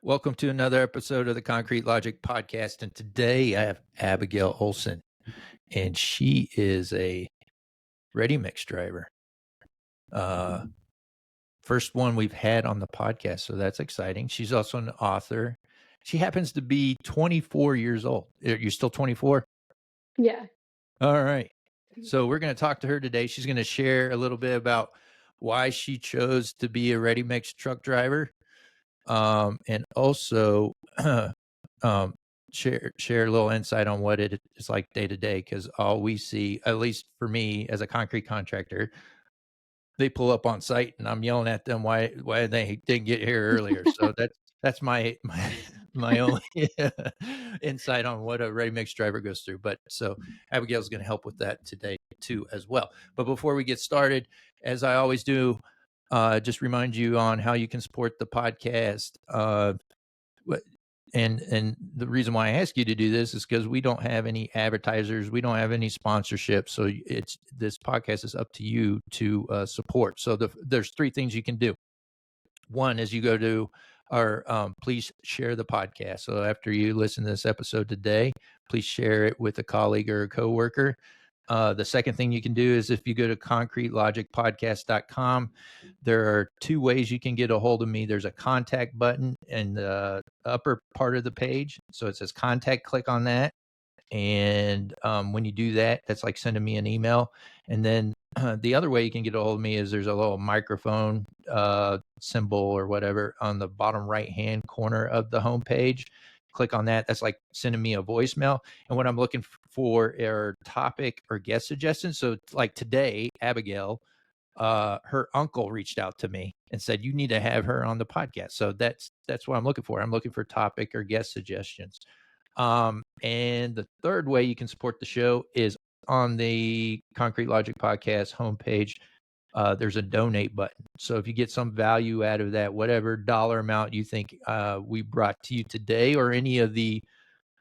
Welcome to another episode of the Concrete Logic Podcast. And today I have Abigail Olson, and she is a ready mix driver. First one we've had on the podcast, so that's exciting. She's also an author. She happens to be 24 years old. You're still 24? Yeah. All right. So we're going to talk to her today. She's going to share a little bit about why she chose to be a ready mix truck driver. And also share a little insight on what it is like day to day, because all we see, at least for me as a concrete contractor, they pull up on site and I'm yelling at them why they didn't get here earlier. So that's my only insight on what a ready mix driver goes through. But so Abigail's going to help with that today too as well. But before we get started, as I always do, just remind you on how you can support the podcast. And the reason why I ask you to do this is because we don't have any advertisers, we don't have any sponsorships, so this podcast is up to you to support. So there's three things you can do. One is you go to our please share the podcast. So after you listen to this episode today, please share it with a colleague or a coworker. The second thing you can do is if you go to concretelogicpodcast.com, there are two ways you can get a hold of me. There's a contact button in the upper part of the page. So it says contact, click on that. And when you do that, that's like sending me an email. And then the other way you can get a hold of me is there's a little microphone symbol or whatever on the bottom right-hand corner of the homepage. Click on that. That's like sending me a voicemail. And what I'm looking for are topic or guest suggestions. So like today, Abigail, her uncle reached out to me and said, you need to have her on the podcast. So that's what I'm looking for. I'm looking for topic or guest suggestions. And the third way you can support the show is on the Concrete Logic Podcast homepage. There's a donate button. So if you get some value out of that, whatever dollar amount you think we brought to you today, or any of the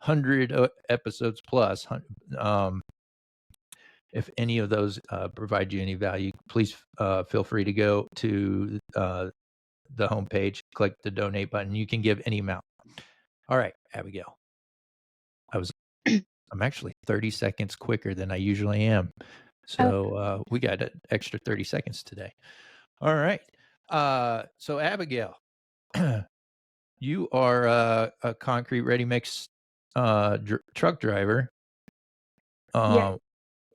100 episodes plus, if any of those provide you any value, please feel free to go to the homepage, click the donate button. You can give any amount. All right, Abigail. I'm actually 30 seconds quicker than I usually am. So we got an extra 30 seconds today. All right. So Abigail, you are a concrete ready mix truck driver. Yeah.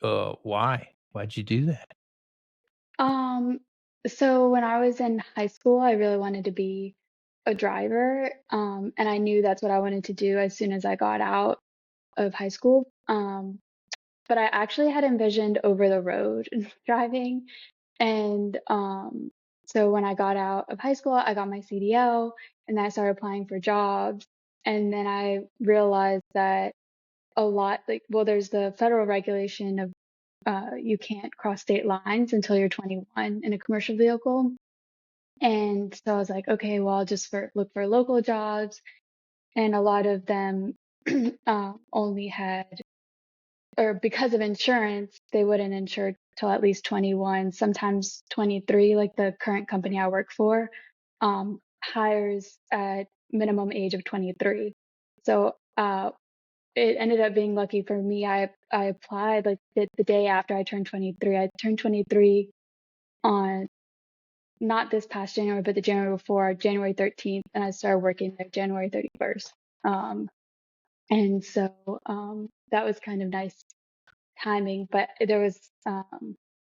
Why'd you do that? So when I was in high school, I really wanted to be a driver. And I knew that's what I wanted to do as soon as I got out of high school. But I actually had envisioned over the road driving. And so when I got out of high school, I got my CDL and then I started applying for jobs. And then I realized that there's the federal regulation of you can't cross state lines until you're 21 in a commercial vehicle. And so I was like, okay, well, I'll just look for local jobs. And a lot of them only had, or because of insurance, they wouldn't insure till at least 21, sometimes 23, like the current company I work for, hires at minimum age of 23. So it ended up being lucky for me. I applied like the day after I turned 23. I turned 23 on not this past January, but the January before, January 13th, and I started working there January 31st. And so that was kind of nice timing. But there was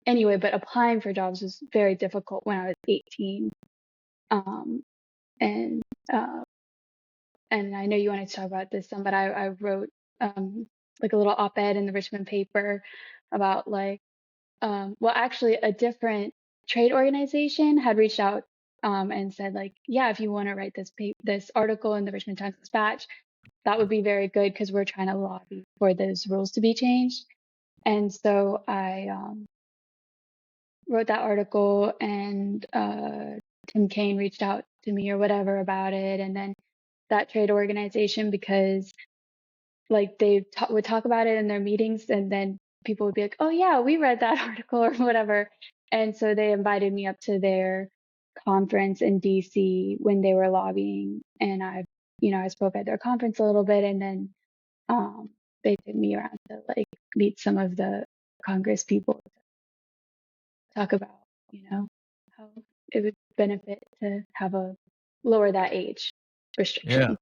anyway. But applying for jobs was very difficult when I was 18. And I know you wanted to talk about this some, but I wrote like a little op-ed in the Richmond paper about actually a different trade organization had reached out and said like, yeah, if you want to write this article in the Richmond Times-Dispatch, that would be very good because we're trying to lobby for those rules to be changed. And so I wrote that article, and Tim Kaine reached out to me or whatever about it, and then that trade organization, because like they would talk about it in their meetings, and then people would be like, oh yeah, we read that article or whatever. And so they invited me up to their conference in DC when they were lobbying and I spoke at their conference a little bit, and then they took me around to like meet some of the Congress people to talk about, how it would benefit to have a lower that age Yeah. restriction.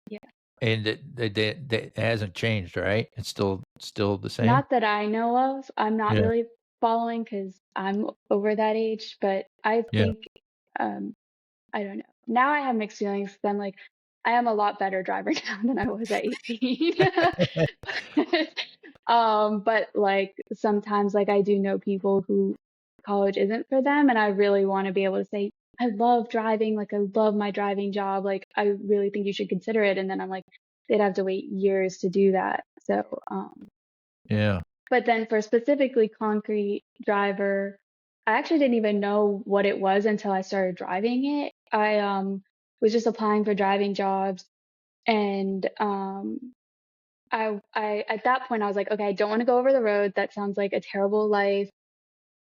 Yeah. And it hasn't changed, right? It's still the same? Not that I know of. I'm not Yeah. really following because I'm over that age, but I Yeah. think um I don't know. Now I have mixed feelings 'cause I'm like, I am a lot better driver now than I was at 18. But like sometimes like I do know people who college isn't for them, and I really want to be able to say, I love driving, like I love my driving job, like I really think you should consider it. And then I'm like, they'd have to wait years to do that. So, Yeah. but then for specifically concrete driver, I actually didn't even know what it was until I started driving it. I was just applying for driving jobs, and I at that point I was like, okay, I don't want to go over the road. That sounds like a terrible life.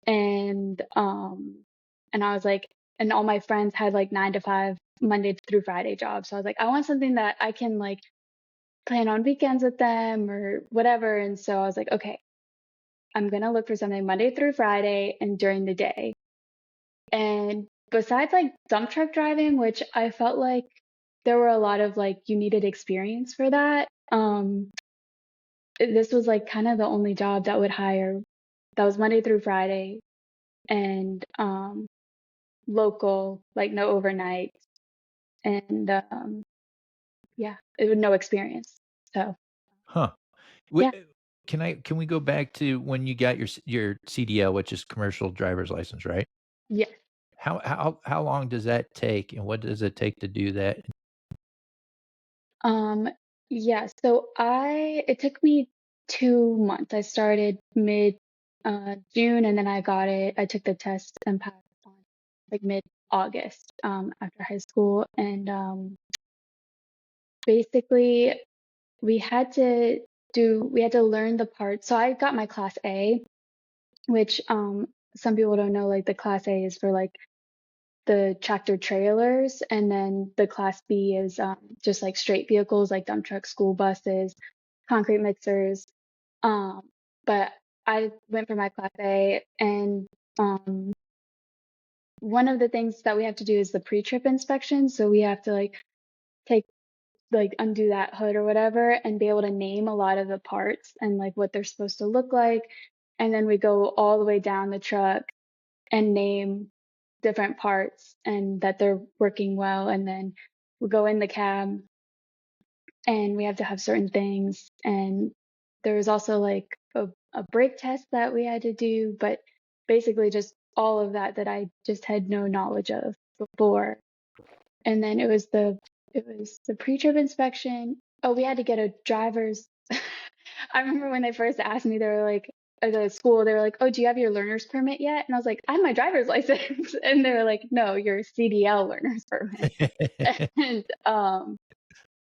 And I was like, and all my friends had like 9 to 5 Monday through Friday jobs. So I was like, I want something that I can like plan on weekends with them or whatever. And so I was like, okay, I'm gonna look for something Monday through Friday and during the day. And besides like dump truck driving, which I felt like there were a lot of like you needed experience for that. This was like kind of the only job that would hire that was Monday through Friday and local, like no overnight, and yeah, it would no experience. So Huh. yeah, Can we go back to when you got your CDL, which is commercial driver's license, right? yeah. How long does that take, and what does it take to do that? Um, yeah, so it took me 2 months. I started mid June, and then I took the test and passed on like mid August after high school. And basically we had to learn the parts. So I got my class A, which some people don't know, like the class A is for like the tractor trailers, and then the class B is just like straight vehicles like dump trucks, school buses, concrete mixers. Um, but I went for my class A, and um, one of the things that we have to do is the pre-trip inspection. So we have to like take like undo that hood or whatever and be able to name a lot of the parts and like what they're supposed to look like. And then we go all the way down the truck and name different parts and that they're working well. And then we go in the cab and we have to have certain things. And there was also like a brake test that we had to do, but basically just all of that I just had no knowledge of before. And then it was the pre-trip inspection. Oh, we had to get a driver's. I remember when they first asked me, they were like, at the school, they were like, "Oh, do you have your learner's permit yet?" And I was like, "I have my driver's license." And they were like, "No, your CDL learner's permit." And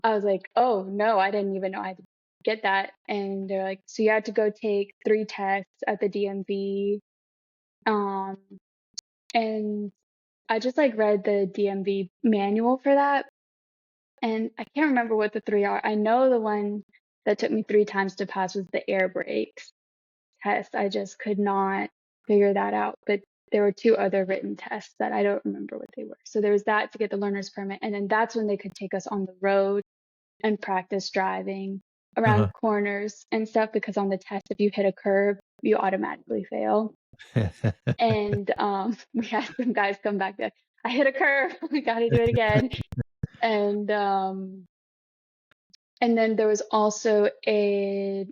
I was like, "Oh no, I didn't even know I had to get that." And they're like, "So you had to go take 3 tests at the DMV." Um, and I just like read the DMV manual for that, and I can't remember what the three are. I know the one that took me 3 times to pass was the air brakes test. I just could not figure that out. But there were 2 other written tests that I don't remember what they were. So there was that to get the learner's permit. And then that's when they could take us on the road and practice driving around Uh-huh. corners and stuff. Because on the test, if you hit a curb, you automatically fail. And we had some guys come back like, I hit a curve. We got to do it again. And and then there was also a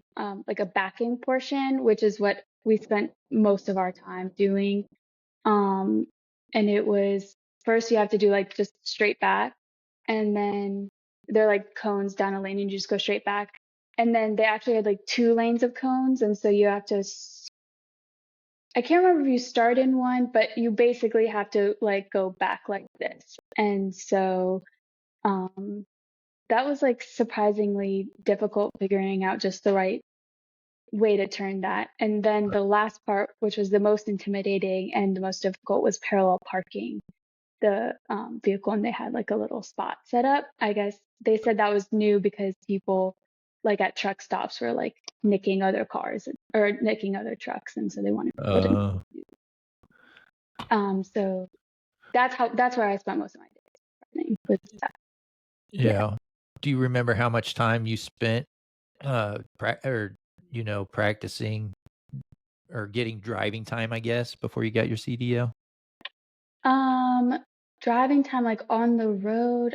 like a backing portion, which is what we spent most of our time doing. Um, and it was first you have to do like just straight back, and then they're like cones down a lane, and you just go straight back. And then they actually had like 2 lanes of cones, and so you have to. I can't remember if you start in one, but you basically have to like go back like this. And so um, that was like surprisingly difficult figuring out just the right way to turn that. And then the last part, which was the most intimidating and the most difficult, was parallel parking. the vehicle, and they had like a little spot set up. I guess they said that was new because people like at truck stops were like nicking other cars or nicking other trucks, and so they wanted people to. Uh, So that's where I spent most of my days with that. Yeah. yeah. Do you remember how much time you spent practicing or getting driving time, I guess, before you got your CDL? Um, Driving time like on the road,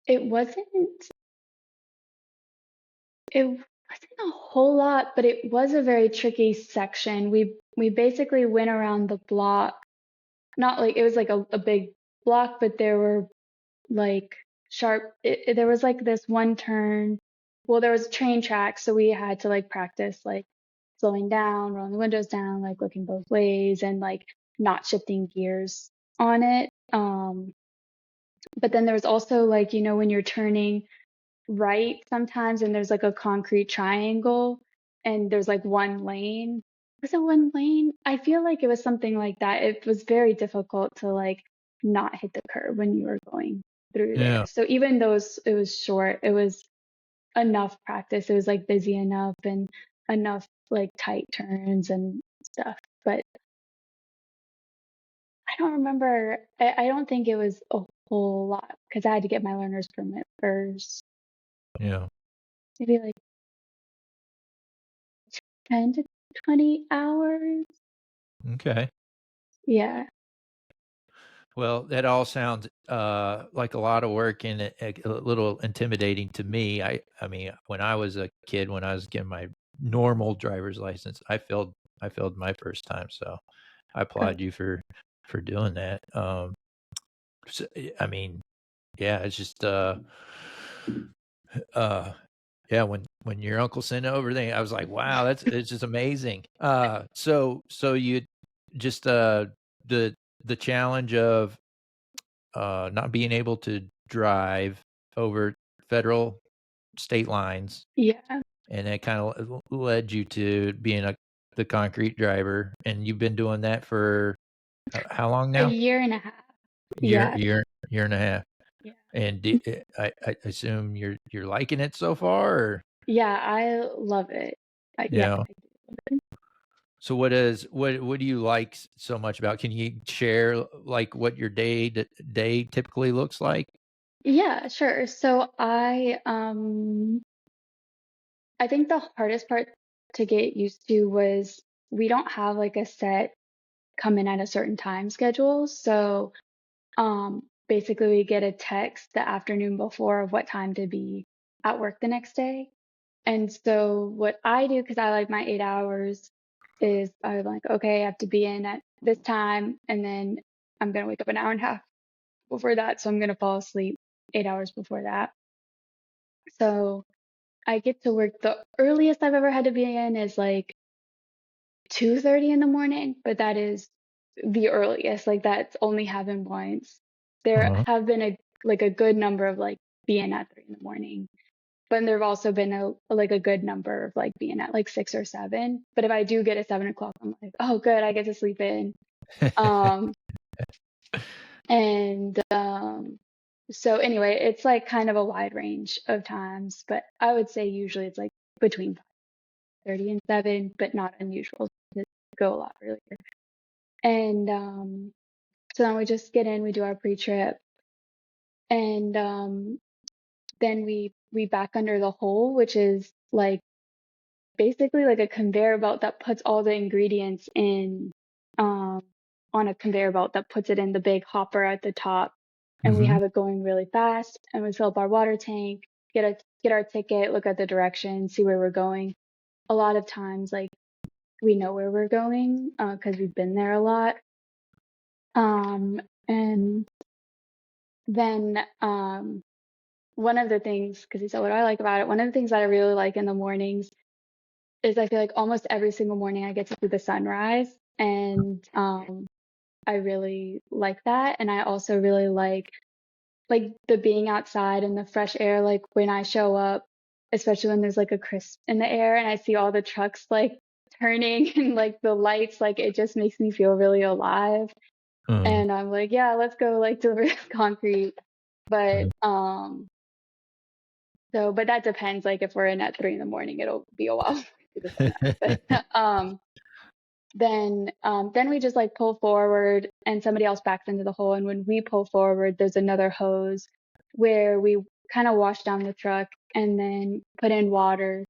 it wasn't it wasn't a whole lot, but it was a very tricky section. We basically went around the block. Not like it was like a big block, but there were like there was like this one turn. Well, there was train tracks, so we had to like practice like slowing down, rolling the windows down, like looking both ways and like not shifting gears on it. But then there was also like, when you're turning right sometimes and there's like a concrete triangle and there's like one lane. Was it one lane? I feel like it was something like that. It was very difficult to like not hit the curb when you were going through there. Yeah. So even though it was short, it was enough practice. It was like busy enough and enough like tight turns and stuff. But I don't remember. I don't think it was a whole lot because I had to get my learner's permit first. Yeah. Maybe like 10 to 20 hours. Okay. Yeah. Well, that all sounds like a lot of work and a little intimidating to me. I mean, when I was a kid, when I was getting my normal driver's license, I failed my first time. So I Oh, applaud you for doing that. I mean, yeah, it's just uh yeah, when your uncle sent over thing, I was like, wow, it's just amazing. So you just the the challenge of not being able to drive over federal state lines, yeah. and that kind of led you to being the concrete driver, and you've been doing that for how long A now? year and a half. Year, Yeah. year and a half. Yeah. And I assume you're liking it so far, or Yeah. I love it. Yeah. yeah. So what do you like so much about? Can you share like what your day to day typically looks like? Yeah, sure. So I think the hardest part to get used to was we don't have like a set come in at a certain time schedule. So basically we get a text the afternoon before of what time to be at work the next day. And so what I do, because I like my 8 hours, is I'm like, okay, I have to be in at this time, and then I'm gonna wake up an hour and a half before that. So I'm gonna fall asleep 8 hours before that. So I get to work. The earliest I've ever had to be in is like 2:30 in the morning, but that is the earliest. Like that's only happened once. There Uh-huh. have been a good number of like being at 3 in the morning. But there have also been a good number of like being at like 6 or 7. But if I do get a 7 o'clock, I'm like, oh, good, I get to sleep in. Um, and So anyway, it's like kind of a wide range of times, but I would say usually it's like between 5:30 and 7, but not unusual to go a lot earlier. And so then we just get in, we do our pre-trip, and then we back under the hole, which is like basically like a conveyor belt that puts all the ingredients in um, on a conveyor belt that puts it in the big hopper at the top, and we Mhm. have it going really fast. And we fill up our water tank, get our ticket, look at the directions, see where we're going. A lot of times, like we know where we're going because we've been there a lot. And then one of the things, because you said what do I like about it, one of the things that I really like in the mornings is I feel like almost every single morning I get to see the sunrise, and I really like that. And I also really like the being outside and the fresh air. Like when I show up, especially when there's like a crisp in the air and I see all the trucks like turning and like the lights, like it just makes me feel really alive. Uh, And I'm like, yeah, let's go like deliver this concrete. But uh, but that depends. Like if we're in at 3 in the morning, it'll be a while to get done that. But then we just like pull forward and somebody else backs into the hole. And when we pull forward, there's another hose where we kind of wash down the truck and then put in water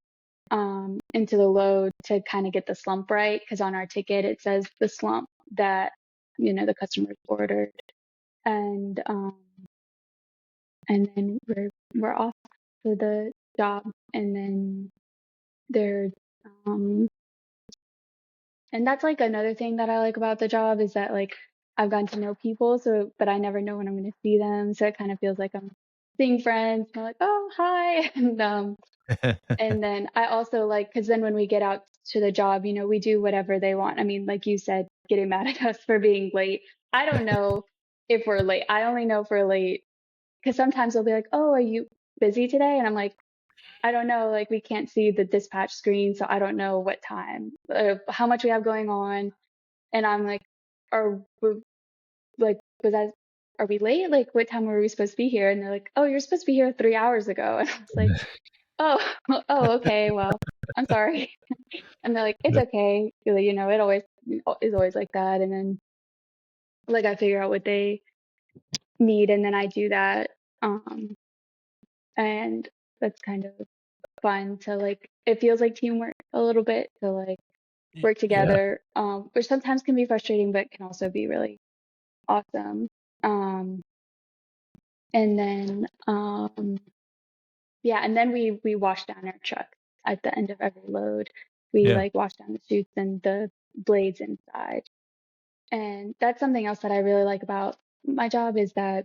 into the load to kind of get the slump right. Because on our ticket it says the slump that the customer's ordered, and then we're off for the job, and then they're um and that's like another thing that I like about the job is that like I've gotten to know people, so but I never know when I'm going to see them, so it kind of feels like I'm seeing friends. And I'm like, oh hi, and then I also like because then when we get out to the job, we do whatever they want. I mean, like you said, getting mad at us for being late. I don't know if we're late. I only know if we're late because sometimes they'll be like, oh, are you busy today? And I'm like, I don't know, like we can't see the dispatch screen, so I don't know what time, how much we have going on. And I'm like, are we like, are we late? Like, what time were we supposed to be here? And they're like, oh, you're supposed to be here 3 hours ago. And I was like, oh, oh, okay, well, I'm sorry. And they're like, it's okay. It always is always like that. And then like I figure out what they need, and then I do that. Um, and that's kind of fun to like. It feels like teamwork a little bit to like work yeah. together, which sometimes can be frustrating, but can also be really awesome. Um, and then yeah, and then we wash down our truck at the end of every load. We Yeah. like wash down the chutes and the blades inside. And that's something else that I really like about my job is that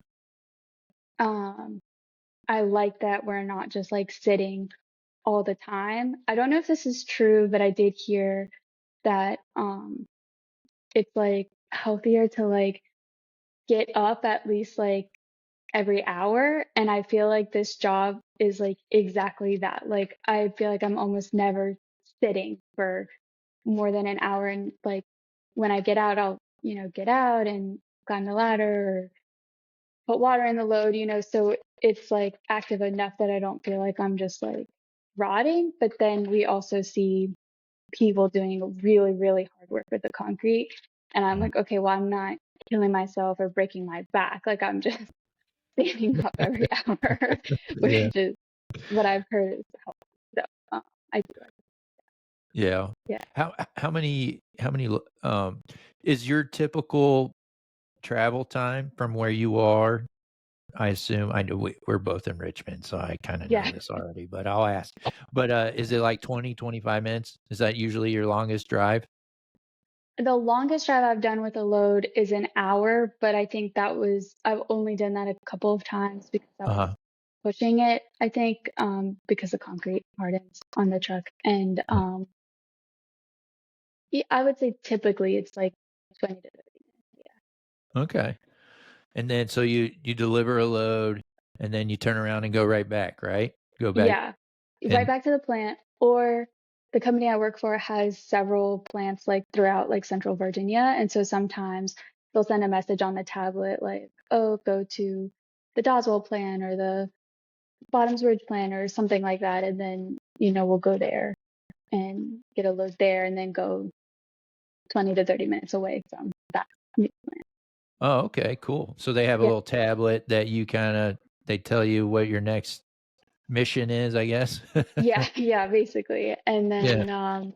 um I like that we're not just like sitting all the time. I don't know if this is true, but I did hear that it's like healthier to like get up at least like every hour, and I feel like this job is like exactly that. Like I feel like I'm almost never sitting for more than an hour, and like when I get out, I'll get out and climb the ladder or put water in the load, so it's like active enough that I don't feel like I'm just like rotting. But then we also see people doing really, really hard work with the concrete. And I'm Mm. like, okay, well, I'm not killing myself or breaking my back. Like I'm just standing up every hour, Yeah. which is what I've heard is helpful. So I do like Yeah. yeah. How many is your typical travel time from where you are? I assume I know we're both in Richmond, so I kind of know Yeah. this already, but I'll ask. But is it like 20, 25 minutes? Is that usually your longest drive? The longest drive I've done with a load is an hour, but I think I've only done that a couple of times because I was Uh-huh. pushing it, I think, because the concrete hardens on the truck. And Uh, yeah, I would say typically it's like 20 to 30 minutes. okay. And then so you deliver a load and then you turn around and go right back, right? Go back Yeah. Yeah. Right and back to the plant. Or the company I work for has several plants like throughout like Central Virginia. And so sometimes they'll send a message on the tablet like, oh, go to the Doswell plant or the Bottoms Ridge plant or something like that. And then, we'll go there and get a load there and then go 20 to 30 minutes away from that new plant. oh, okay, cool. So they have a Yeah. little tablet that they tell you what your next mission is, I guess. Yeah. Yeah. Basically. And Yeah. then,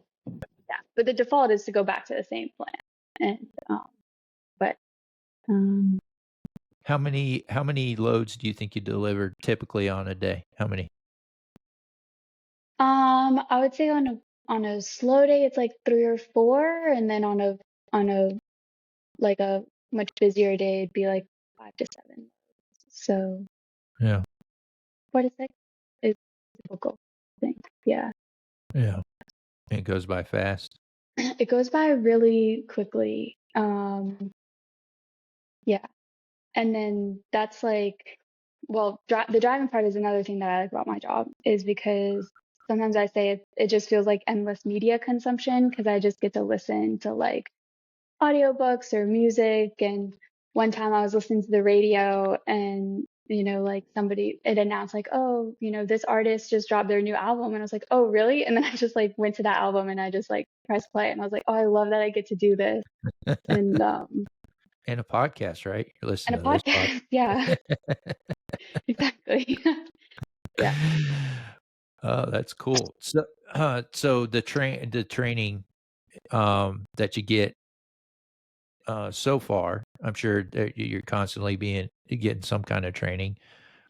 yeah, but the default is to go back to the same plant. And, but, um, How many loads do you think you deliver typically on a day? How many? I would say on a slow day, it's like 3 or 4. And then on a, like a much busier day, it'd be like 5 to 7. So Yeah. 4 to 6 is typical, I think. Yeah. Yeah. It goes by fast. It goes by really quickly. Yeah. And then that's like, well, the driving part is another thing that I like about my job is because sometimes I say it just feels like endless media consumption because I just get to listen to like audiobooks or music. And one time I was listening to the radio and, like it announced like, oh, this artist just dropped their new album. And I was like, oh, really? And then I just like went to that album and I just like pressed play and I was like, oh, I love that I get to do this. And, And a podcast, right? You're and a listening to this podcast. Yeah, exactly. Yeah. Oh, that's cool. So the training that you get so far, I'm sure that you're constantly getting some kind of training.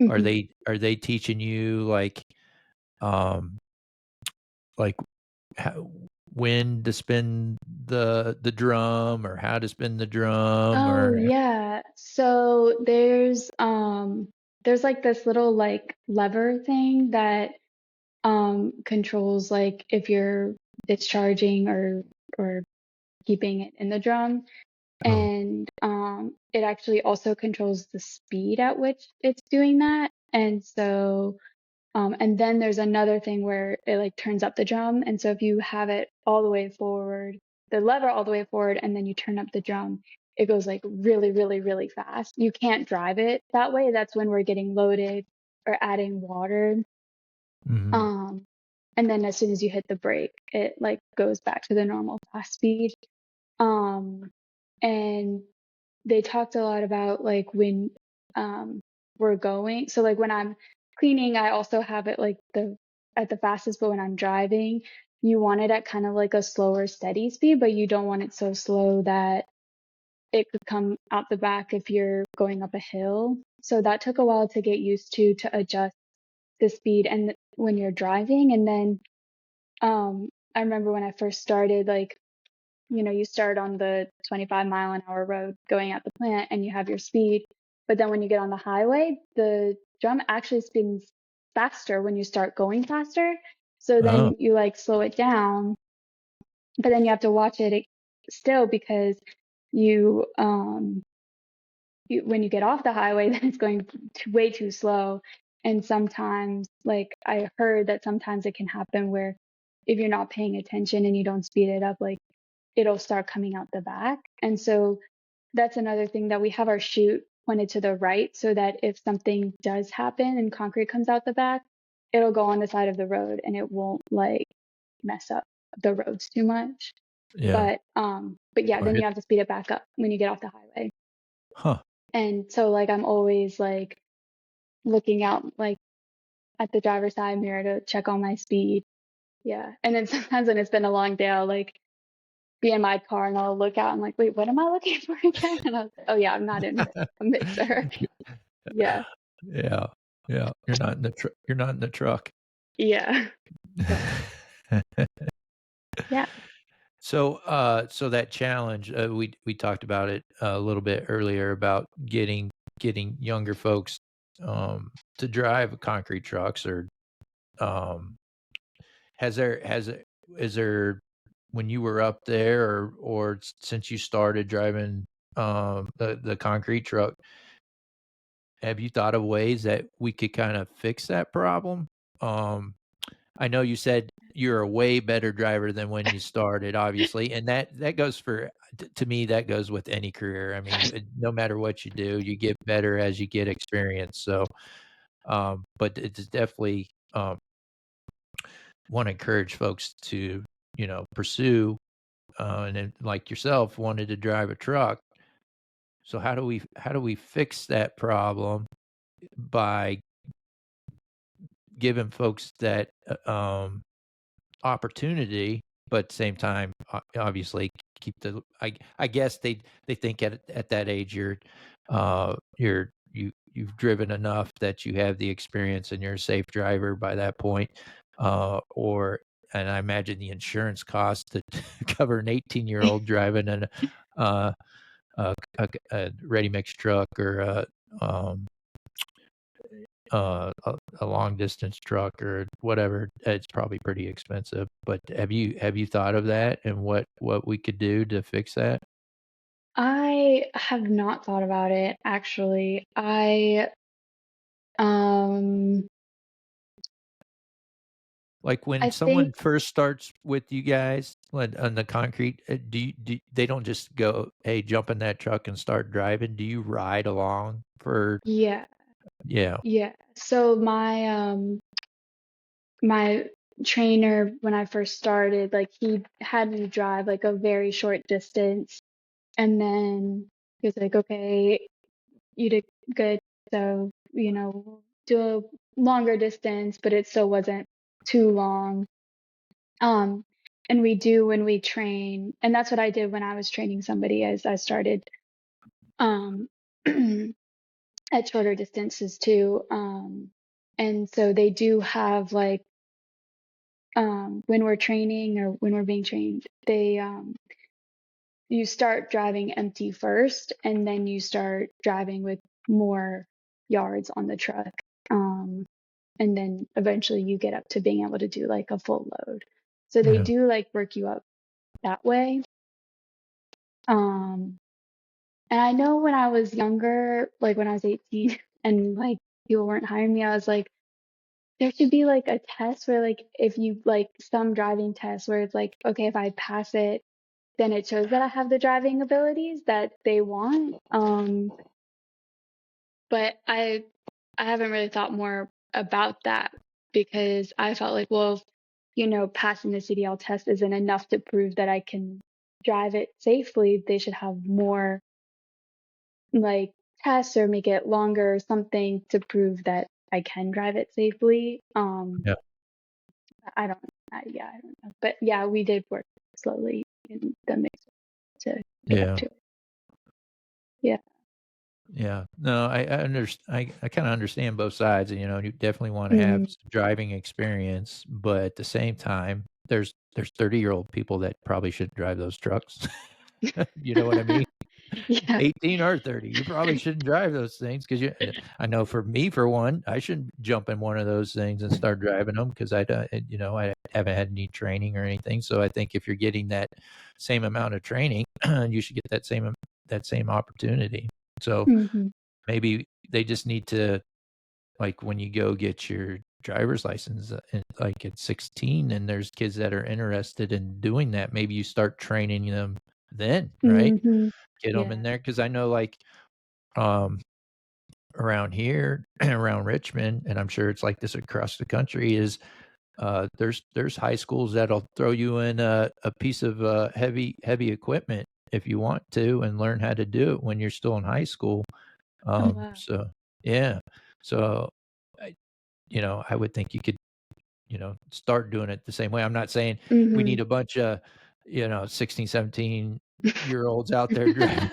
Are Mhm. they teaching you um like how, when to spin the drum or how to spin the drum Oh or yeah. So there's like this little like lever thing that controls like if you're discharging or keeping it in the drum. oh, And it actually also controls the speed at which it's doing that. And then there's another thing where it like turns up the drum. And so if you have it all the way forward, the lever all the way forward, and then you turn up the drum, it goes like really, really, really fast. You can't drive it that way. That's when we're getting loaded or adding water. mhm. Um, and then as soon as you hit the brake, it like goes back to the normal fast speed. Um, and they talked a lot about like when we're going. So like when I'm cleaning, I also have it like the at the fastest, but when I'm driving, you want it at kind of like a slower, steady speed, but you don't want it so slow that it could come out the back if you're going up a hill. So that took a while to get used to adjust the speed and when you're driving. And then I remember when I first started, like you start on the 25-mile-an-hour road going at the plant and you have your speed. But then when you get on the highway, the drum actually spins faster when you start going faster. So Oh, then you like slow it down, but then you have to watch it still because you, when you get off the highway, then it's going way too slow. And sometimes, like I heard that sometimes it can happen where if you're not paying attention and you don't speed it up, like it'll start coming out the back. And so that's another thing that we have our chute pointed to the right so that if something does happen and concrete comes out the back, it'll go on the side of the road and it won't like mess up the roads too much. yeah. But yeah, Or then you hit, have to speed it back up when you get off the highway. huh. And so like I'm always like looking out like at the driver's side mirror to check on my speed. Yeah. And then sometimes when it's been a long day, I'll like be in my car and I'll look out and like, wait, what am I looking for again? And I was like, oh yeah, I'm not in a mixer. Yeah. Yeah. Yeah. You're not in the truck. Yeah. But yeah. So that challenge, we talked about it a little bit earlier about getting younger folks to drive concrete trucks or um has it is there when you were up there or since you started driving the concrete truck, have you thought of ways that we could kind of fix that problem? Um I know you said you're a way better driver than when you started, obviously, and that goes for to me, that goes with any career. I mean, no matter what you do, you get better as you get experience. So, but it's definitely want to encourage folks to, pursue, and then, like yourself, wanted to drive a truck. So how do we fix that problem by giving folks that opportunity, but at the same time, obviously keep I guess they think at that age you've driven enough that you have the experience and you're a safe driver by that point. Or and I imagine the insurance cost to cover an 18-year-old driving uh, a ready mix truck or um, a long distance truck or whatever, it's probably pretty expensive. But have you thought of that and what we could do to fix that? I have not thought about it actually. Um Like when I someone think first starts with you guys, When on the concrete, they don't just go, "Hey, jump in that truck and start driving." Do you ride along for Yeah, yeah, yeah. So my trainer when I first started, like he had me drive like a very short distance, and then he was like, "Okay, you did good. So, we'll do a longer distance, but it still wasn't too long." Um, and we do when we train, and that's what I did when I was training somebody as I started um at shorter distances too. And so they do have like when we're training or when we're being trained, they you start driving empty first and then you start driving with more yards on the truck. Um, and then eventually you get up to being able to do like a full load. So they yeah, do like work you up that way. Um, and I know when I was younger, like when I was 18 and like people weren't hiring me, I was like, there should be like a test where like if you like some driving test where it's like, okay, if I pass it, then it shows that I have the driving abilities that they want. But I haven't really thought more about that because I felt like, well, if, passing the CDL test isn't enough to prove that I can drive it safely. They should have more like tests or make it longer or something to prove that I can drive it safely. yeah, I don't, yeah, I don't know. But yeah, we did work slowly in the mix to get up yeah, to it. Yeah. yeah. No, I kinda understand both sides, and, you definitely wanna have Mhm. some driving experience, but at the same time, there's 30-year-old people that probably shouldn't drive those trucks. You know what I mean? Yeah. 18 or 30, you probably shouldn't drive those things 'cause I know for me, for one, I shouldn't jump in one of those things and start driving them 'cause I haven't had any training or anything, so I think if you're getting that same amount of training, you should get that same opportunity. So, Mhm. maybe they just need to like, when you go get your driver's license, like, at 16 and there's kids that are interested in doing that, maybe you start training them then, right? Mhm. Get them in Yeah. there because I know, like, um, around here, around Richmond, and I'm sure it's like this across the country, is, there's high schools that'll throw you in a piece of, heavy equipment if you want to and learn how to do it when you're still in high school. Oh, wow. So yeah. So, I I would think you could, start doing it the same way. I'm not saying we need Mhm. a bunch of, 16, 17-year-olds out there driving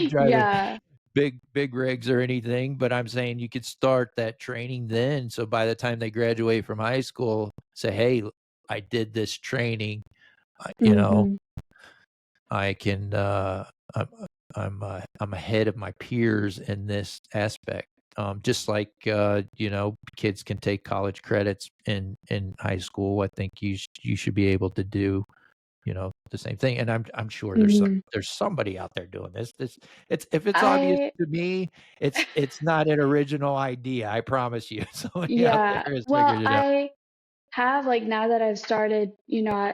driving Yeah. big rigs or anything, but I'm saying you could start that training then, so by the time they graduate from high school, say, "Hey, I did this training, I you know, Mhm. I can, I'm I'm ahead of my peers in this aspect." Just like, kids can take college credits in high school, I think you should be able to do, the same thing, and I'm sure Mhm. there's somebody out there doing this. It's if it's obvious I to me, it's not an original idea, I promise you. Somebody out yeah. there has Well, figured it out. I have like now that I've started,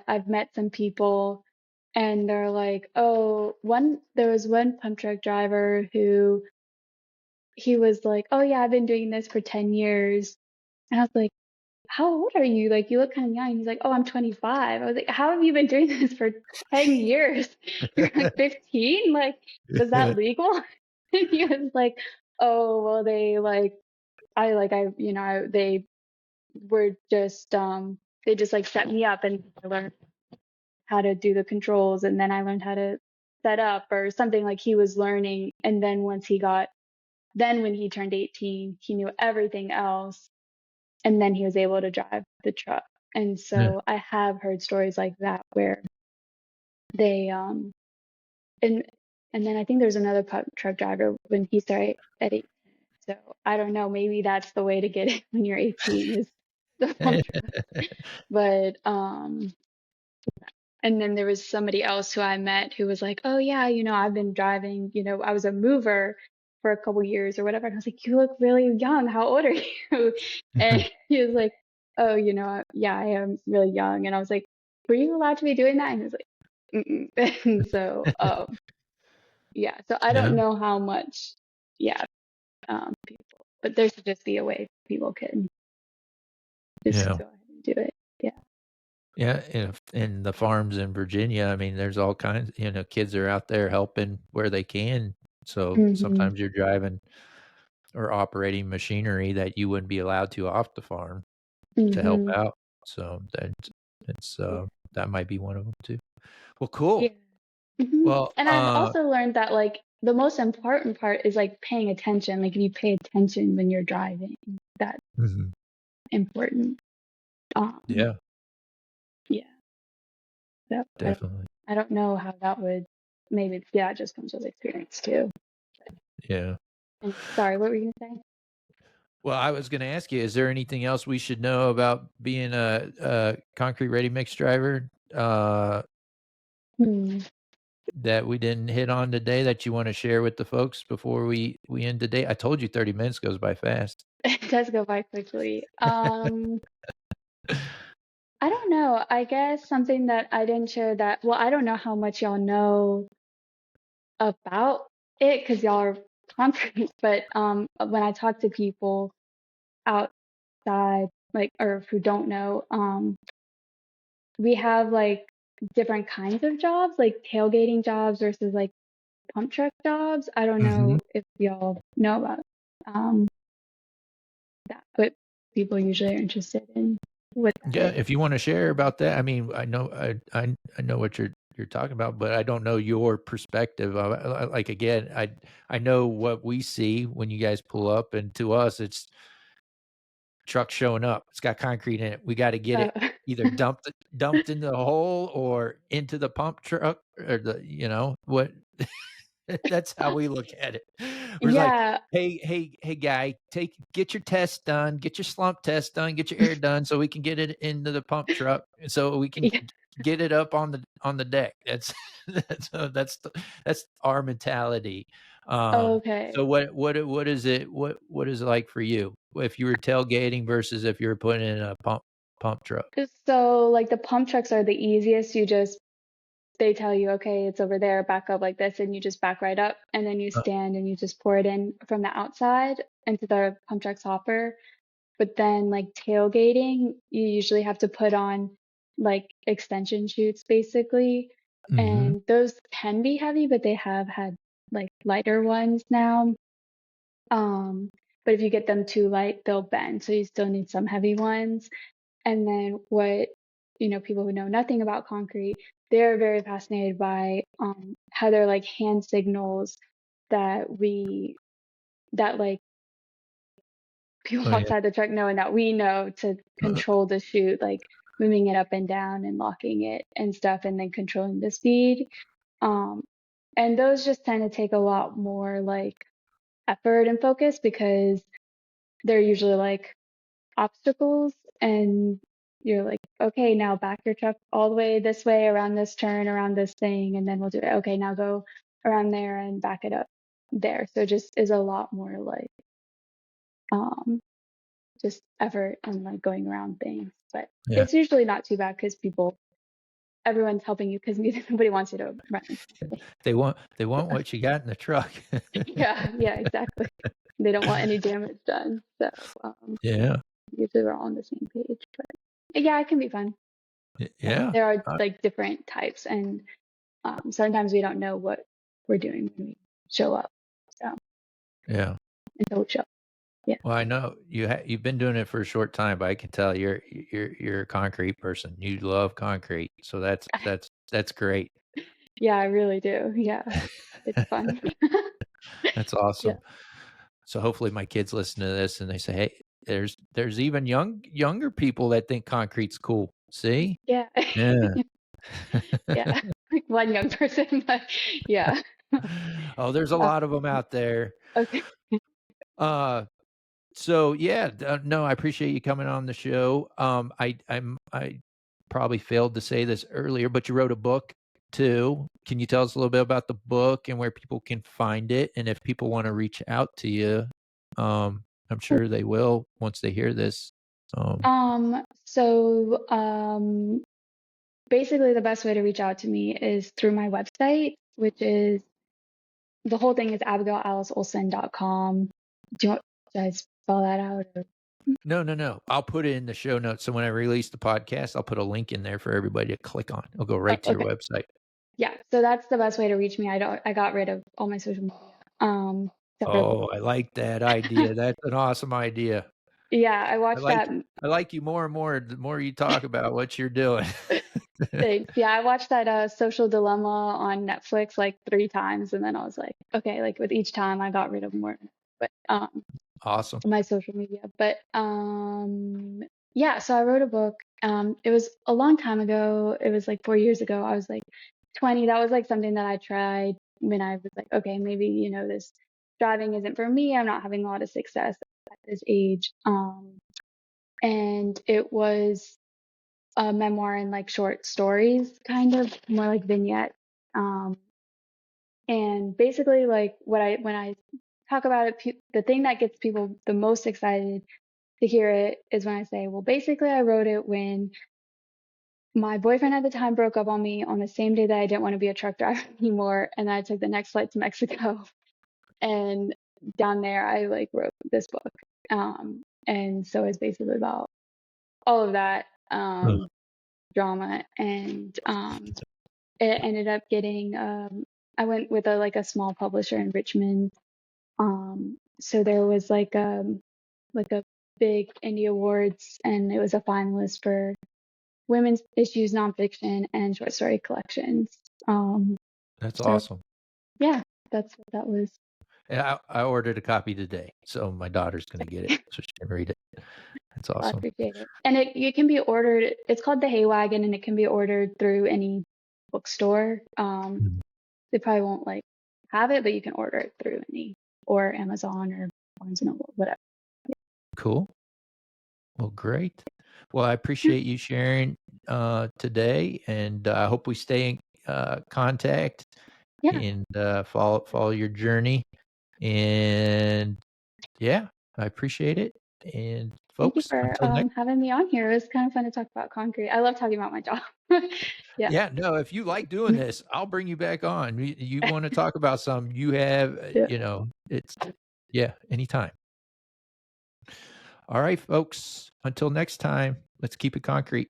I've met some people and they're like, "Oh, one there was one pump truck driver who he was like, "Oh yeah, I've been doing this for 10 years." And I was like, "How old are you? Like, you look kind of young." He's like, "Oh, I'm 25." I was like, "How have you been doing this for 10 years? You're like 15? Like, was that legal?" And he was like, "Oh, well, they were just, they just like set me up and I learned how to do the controls and then I learned how to set up or something like he was learning. And then then when he turned 18, he knew everything else and then he was able to drive the truck. And Yeah. so I have heard stories like that where they and and then I think there's another truck driver when he started at 18. So I don't know, maybe that's the way to get it when you're 18 is the pump truck. But and then there was somebody else who I met who was like, "Oh yeah, I've been driving, I was a mover for a couple years or whatever." And I was like, "You look really young. How old are you?" And he was like, "Oh, yeah, I am really young." And I was like, were you allowed to be doing that? And he was like, mm-mm. And so, yeah, so I Yeah, don't know how much, yeah, people, but there should just be a way people can just yeah, go ahead and do it. Yeah. yeah. If in the farms in Virginia, I mean, there's all kinds. Kids are out there helping where they can. So Hmm. sometimes you're driving or operating machinery that you wouldn't be allowed to off the farm to help Hmm. out. So it's Yeah. that might be one of them too. Well, cool. Yeah. Hmm. Well, And I've also learned that like the most important part is like paying attention. Like if you pay attention when you're driving, that's mhm, important. Um, yeah, yeah. So definitely. I don't know how that would maybe yeah, it just comes with experience too. Yeah. And sorry, what were you gonna say? Well, I was going to ask you, is there anything else we should know about being a concrete ready mix driver Hmm. that we didn't hit on today that you want to share with the folks before we end today? I told you 30 minutes goes by fast. It does go by quickly. I don't know. I guess something that I didn't share that, well, I don't know how much y'all know about it because y'all are concrete, but when I talk to people outside, like, or who don't know, we have like different kinds of jobs, like tailgating jobs versus like pump truck jobs. I don't Mhm. know if y'all know about um that, but people usually are interested in what that Yeah, is. if you want to share about that, I mean, I know what you're talking about, but I don't know your perspective of it. Like again, I know what we see when you guys pull up, and to us, it's truck showing up. It's got concrete in it. We got to get Uh, it either dumped into the hole or into the pump truck or what. That's how we look at it. We're like, yeah, hey, guy, get your test done, get your slump test done, get your air done, so we can get it into the pump truck, so we can yeah. get it up on the deck. That's that's our mentality. So Okay. what is it? What is it like for you if you were tailgating versus if you were putting in a pump truck? So like the pump trucks are the easiest. They tell you, okay, it's over there, back up like this, and you just back right up, and then you Uh, stand and you just pour it in from the outside into the pump truck's hopper. But then like tailgating, you usually have to put on like extension chutes basically. mhm, And those can be heavy, but they have had like lighter ones now. Um, but if you get them too light, they'll bend. So you still need some heavy ones. And then what, people who know nothing about concrete, they're very fascinated by how they're like hand signals that like people oh yeah, outside the truck know and that we know to control the chute, like moving it up and down and locking it and stuff, and then controlling the speed. Um, and those just tend to take a lot more like effort and focus because they're usually like obstacles and you're like, okay, now back your truck all the way this way around this turn, around this thing, and then we'll do it. Okay, now go around there and back it up there. So it just is a lot more like um just effort and like going around things. But yeah. it's usually not too bad because everyone's helping you because nobody wants you to run into anything. They want what you got in the truck. Yeah, yeah, exactly. They don't want any damage done. So Yeah, usually we're all on the same page. But yeah, it can be fun. yeah, There are uh, like different types, and sometimes we don't know what we're doing when we show up. So yeah. until we show up, yeah, Well, I know you've been doing it for a short time, but I can tell you're a concrete person. You love concrete, so that's great. yeah, I really do. Yeah, it's fun. That's Yeah, awesome. So hopefully my kids listen to this and they say, "Hey, there's even younger people that think concrete's cool." See? yeah, Yeah. yeah. Like one young person, but yeah. Oh, there's a Uh, lot of them out there. okay. Uh, so yeah, no, I appreciate you coming on the show. I probably failed to say this earlier, but you wrote a book too. Can you tell us a little bit about the book and where people can find it? And if people want to reach out to you, I'm sure they will once they hear this. Um, So basically the best way to reach out to me is through my website, which is the whole thing is abigailaliceolson.com. Should I spell that out? Or? No. I'll put it in the show notes. So when I release the podcast, I'll put a link in there for everybody to click on. It'll go right to your Okay. website. Yeah, so that's the best way to reach me. I got rid of all my social media. Oh, I like that idea. That's an awesome idea. Yeah, I watched that. I like you more and more the more you talk about what you're doing. Thanks. Yeah, I watched that Social Dilemma on Netflix like 3 times, and then I was like, okay, like with each time I got rid of more, but Awesome. my social media. But yeah, so I wrote a book. It was a long time ago. It was like 4 years ago. I was like 20. That was like something that I tried when I was like, okay, maybe this driving isn't for me. I'm not having a lot of success at this age. And it was a memoir and like short stories, kind of more like vignettes. Um, and basically, like when I talk about it, the thing that gets people the most excited to hear it is when I say, well, basically, I wrote it when my boyfriend at the time broke up on me on the same day that I didn't want to be a truck driver anymore, and I took the next flight to Mexico, and down there I like wrote this book. And so it's basically about all of that drama, and it ended up getting. I went with a small publisher in Richmond. So there was like a big indie awards, and it was a finalist for women's issues nonfiction and short story collections. That's So awesome. yeah, that's what that was. And I ordered a copy today, so my daughter's going to get it so she can read it. That's Well, I awesome. appreciate it. And it can be ordered. It's called the Hay Wagon, and it can be ordered through any bookstore. Mhm. They probably won't like have it, but you can order it through any or Amazon or Barnes and Noble, whatever. Cool. Well, great. Well, I Yeah, appreciate you sharing today, and I hope we stay in contact yeah. and follow your journey. And yeah, I appreciate it. And Thank you folks, for until next. having me on here. It was kind of fun to talk about concrete. I love talking about my job. Yeah. Yeah, no, if you like doing this, I'll bring you back on. You want to talk about something you have, Yeah. it's yeah, anytime. All right, folks, until next time, let's keep it concrete.